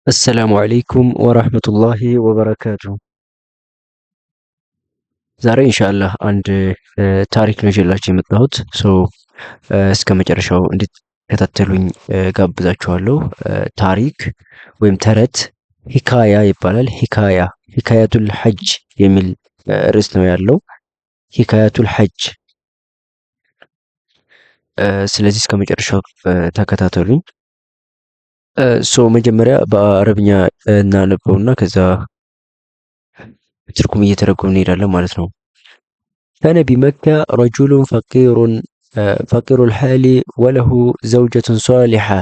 السلام عليكم ورحمة الله وبركاته። ዛሬ ኢንሻአላህ አንድ ታሪክ ነው ይዤላችሁ የመጣሁት። እስከ መጨረሻው እንድትከታተሉኝ ጋብዛችኋለሁ። ታሪክ ወይም ተረት ሂካያ ይባላል። ሂካያቱል ሐጅ የሚል ርዕስ ነው ያለው። ሂካያቱል ሐጅ። ስለዚህ እስከ መጨረሻው ተከታተሉኝ። መጀመሪያ በአረብኛ እናነበውና ከዛ ትርጉም እየተረጎምን እንሄዳለን ማለት ነው። كان بمكة رجل فقير الحال وله زوجة صالحة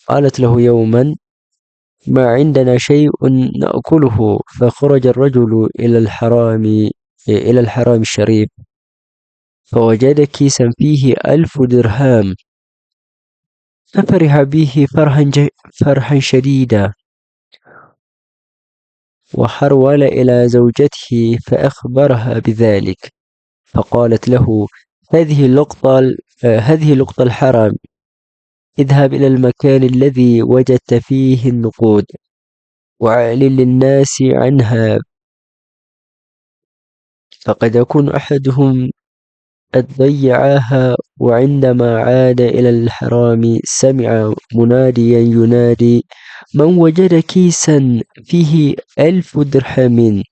قالت له يوما ما عندنا شيء نأكله فخرج الرجل إلى الحرام الشريف فوجد كيسا فيه 1000 درهم ففرح به فرحا شديدا وحرول إلى زوجته فأخبرها بذلك فقالت له هذه لقطة الحرام اذهب إلى المكان الذي وجدت فيه النقود وأعلن للناس عنها فقد يكون أحدهم قد ضيعها وعندما عاد إلى الحرام سمع مناديا ينادي من وجد كيسا فيه 1000 درهم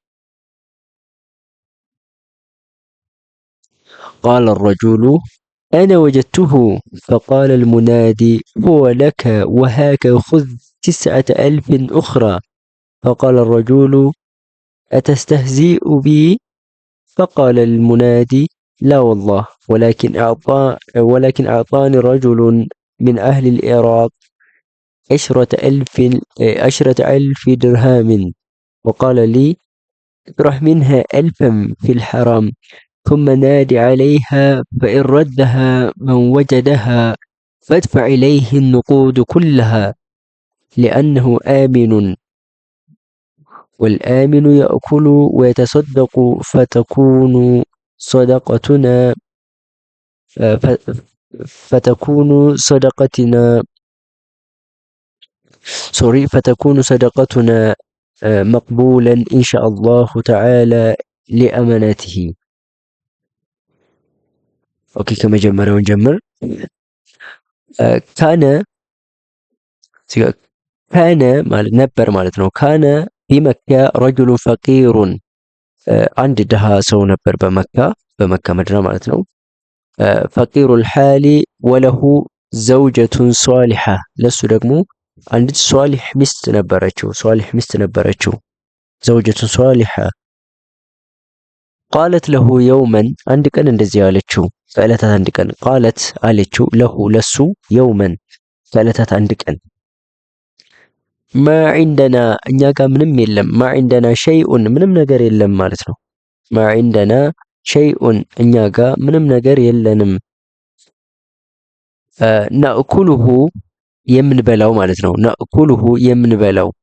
قال الرجل أنا وجدته فقال المنادي هو لك وهاك خذ 9000 أخرى فقال الرجل أتستهزئ بي فقال المنادي لا والله ولكن أعطاني رجل من أهل العراق 10,000 درهم وقال لي اطرح منها 1000 في الحرام ثم نادي عليها فإن ردها من وجدها فادفع إليه النقود كلها لأنه آمن والآمن يأكل ويتصدق فتكون صدقتنا مقبولا إن شاء الله تعالى لأمانته. أوكي كما جمّر ونجمّر. كان نبر مالتنا كان بمكة رجل فقير عند دها سو نبر بمكة مدينة مالتنا فقير الحال وله زوجة صالحة لسو دقمو عند صالح مست نبرتشو زوجة صالحة قالت له يوما عندك أن اندزيالتشو فألتت عندك أن قالت علتشو له لسو يوما فألتت عندك أن ما عندنا نياغا منم يلم ما عندنا شيء منم نجر يلم مالتنا ما عندنا شيء نياغا منم نجر يلنم نأكله يمن بلاو مالتنا نأكله يمن بلاو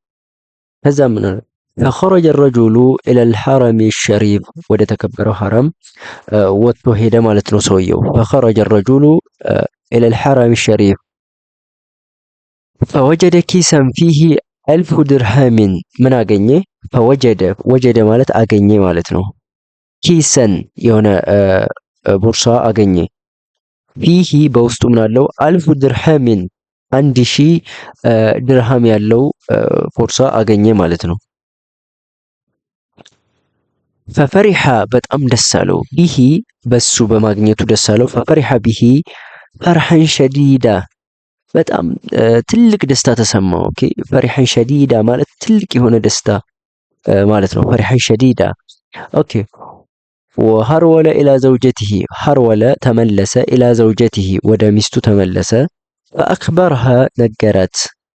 هذا من فخرج الرجل إلى الحرم الشريف وده تكبر حرم وتوهيد مالتنا سويو فخرج الرجل إلى الحرم الشريف فوجد كيسا فيه 1000 درهم من أغنيه وجد مالت أغنيه مالتنا كيسا يونا بورصة أغنيه فيه بوستو منالو 1000 درهم 1000 درهم ያለው ቦርሳ አገኘ ማለት ነው። ፈፈሪሐ በጣም ደስ አለው ቢሂ በሱ በማግኘቱ ደስ አለው። ፈፈሪሐ ቢሂ ፈርሐን ሸዲዳ በጣም ትልቅ ደስታ ተሰማው። ኦኬ ፈሪሐን ሸዲዳ ማለት ትልቅ የሆነ ደስታ ማለት ነው። ፈሪሐን ሸዲዳ ኦኬ ወሐርወለ ኢላ ዘውጀቲሂ ሐርወለ ተመለሰ ኢላ ዘውጀቲሂ ወደ ሚስቱ ተመለሰ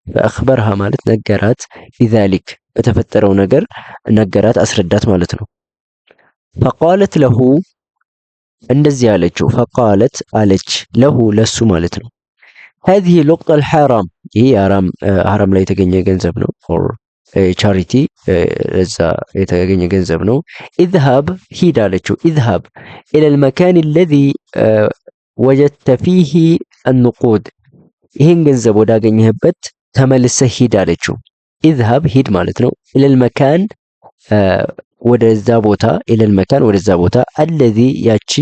فأخبرها ማለት ነገራት ቢዛሊክ በተፈጠረው ነገር ነገራት አስረዳት ማለት ነው። فقالت له እንደዚህ አለችው فقالت አለች ለሁ ለሱ ማለት ነው هذه لقطة الحرام ይሄ ሐራም ላይ የተገኘ ገንዘብ ነው for charity እዛ የተገኘ ገንዘብ ነው اذهب ሂድ አለችው اذهب إلى المكان الذي وجدت فيه النقود ይሄን ገንዘብ ወዳገኘህበት ተመልሰህ ሂድ አለችው። ኢዝሀብ ሂድ ማለት ነው። ኢለል መካን ወደዛ ቦታ፣ ኢለል መካን ወደዛ ቦታ፣ አለዚ ያቺ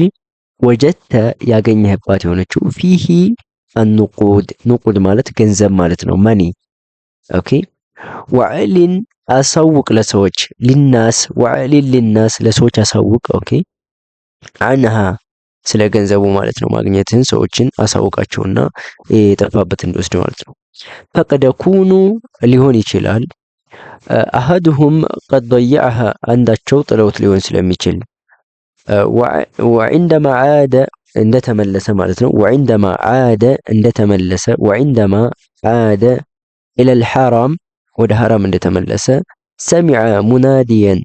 ወጀድተ ያገኘህባት የሆነችው ፊሂ አንኑቁድ፣ ኑቁድ ማለት ገንዘብ ማለት ነው። መኒ ኦኬ። ወዕሊን አሳውቅ ለሰዎች፣ ሊናስ ወዕሊን ሊናስ ለሰዎች አሳውቅ። ኦኬ አንሃ ስለ ገንዘቡ ማለት ነው። ማግኘትህን ሰዎችን አሳውቃቸውና የጠፋበት እንዲወስድ ማለት ነው። ፈቀደ ኩኑ ሊሆን ይችላል አሀድሁም ቀድ ضيعها አንዳቸው ጥለውት ሊሆን ስለሚችል ወዕንደማ ዓደ እንደተመለሰ ማለት ነው። ወዕንደማ ዓደ እንደተመለሰ ወዕንደማ ዓደ ኢለል ሐራም ወደ ሐራም እንደተመለሰ ሰሚዐ ሙናዲየን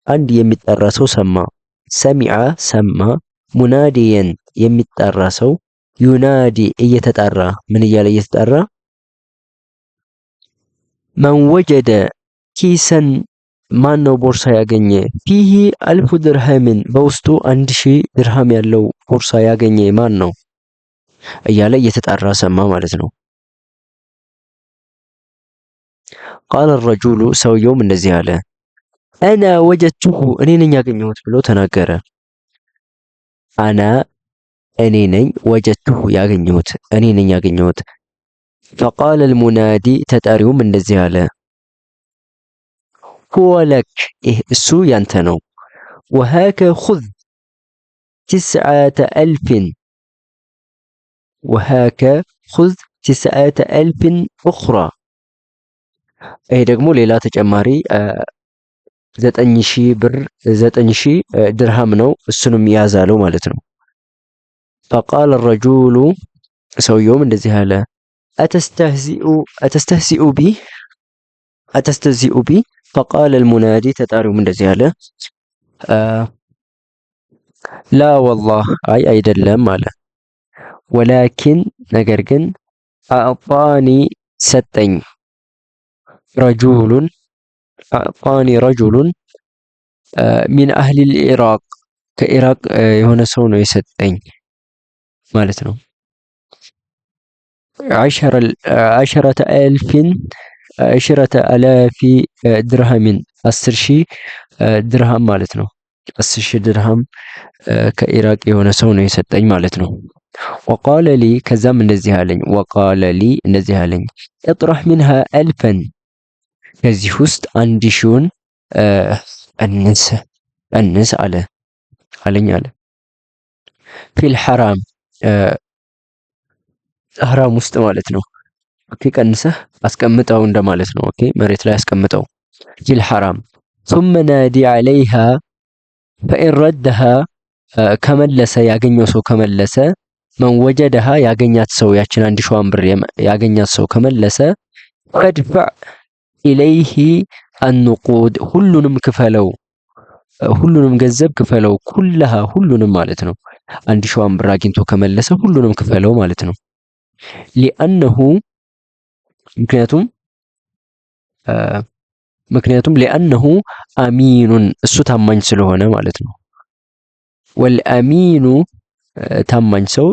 አንድ የሚጠራ ሰው ሰማ። ሰሚዐ ሰማ፣ ሙናዲየን የሚጠራ ሰው ዩናዲ እየተጣራ ምን እያለ እየተጣራ መን ወጀደ ኪሰን ማን ነው ቦርሳ ያገኘ ፊሂ አልፉ ድርሃምን በውስጡ 1000 ድርሃም ያለው ቦርሳ ያገኘ ማን ነው እያለ እየተጣራ ሰማ ማለት ነው። ቃለ ረጁሉ ሰውየውም እንደዚህ አለ አና ወጀድቱሁ እኔ ነኝ ያገኘሁት ብሎ ተናገረ። አና እኔ ነኝ፣ ወጀድቱሁ ያገኘሁት እኔ ነኝ ያገኘሁት። ፈቃለ አልሙናዲ ተጣሪውም እንደዚህ አለ ሁወ ለክ ይህ እሱ ያንተ ነው። ወሃከ ኹዝ 9,000 ወሃከ ኹዝ 9,000 ኡኽራ ይሄ ደግሞ ሌላ ተጨማሪ 9,000 ብር 9,000 ድርሃም ነው። እሱንም ያዛለው ማለት ነው። ፈቃለ ረጁሉ ሰውየውም እንደዚህ አለ አተስተህዚኡ ቢ ፈቃለ አልሙናዲ ተጣሪውም እንደዚህ አለ ላ ወላህ አይ አይደለም አለ። ወላኪን ነገር ግን አዕጣኒ ሰጠኝ ረጁሉን አዕጣኒ ረጁሉን ሚን አህሊል ኢራቅ ከኢራቅ የሆነ ሰው ነው የሰጠኝ ማለት ነው። 10,000 ድርሃሚን 10,000 ድርሃም ማለት ነው። 10,000 ድርሃም ከኢራቅ የሆነ ሰው ነው የሰጠኝ ማለት ነው። ወቃለ ሊ ከዛም እንደዚህ አለኝ ወቃለ ሊ እንደዚህ አለኝ እጥራህ ሚንሃ አልፈን ከዚህ ውስጥ 1,000ን ቀንስ አለኝ አለ ፊል ሐራም ሐራም ውስጥ ማለት ነው። ኦኬ ቀንሰህ አስቀምጠው እንደማለት ነው። ኦኬ መሬት ላይ አስቀምጠው። ፊል ሐራም ثم نادي عليها فإن ردها ከመለሰ ያገኘው ሰው ከመለሰ መን ወጀደሃ ያገኛት ሰው ያችን 1,000 ብር ያገኛት ሰው ከመለሰ ፈድፈዕ ኢለይሂ አንቁድ ሁሉንም ክፈለው፣ ሁሉንም ገንዘብ ክፈለው። ኩለሃ ሁሉንም ማለት ነው። 1,000 ብር አግኝቶ ከመለሰ ሁሉንም ክፈለው ማለት ነው። ሊአነሁ ምክንያቱም ሊአነሁ አሚኑን እሱ ታማኝ ስለሆነ ማለት ነው። ወልአሚኑ ታማኝ ሰው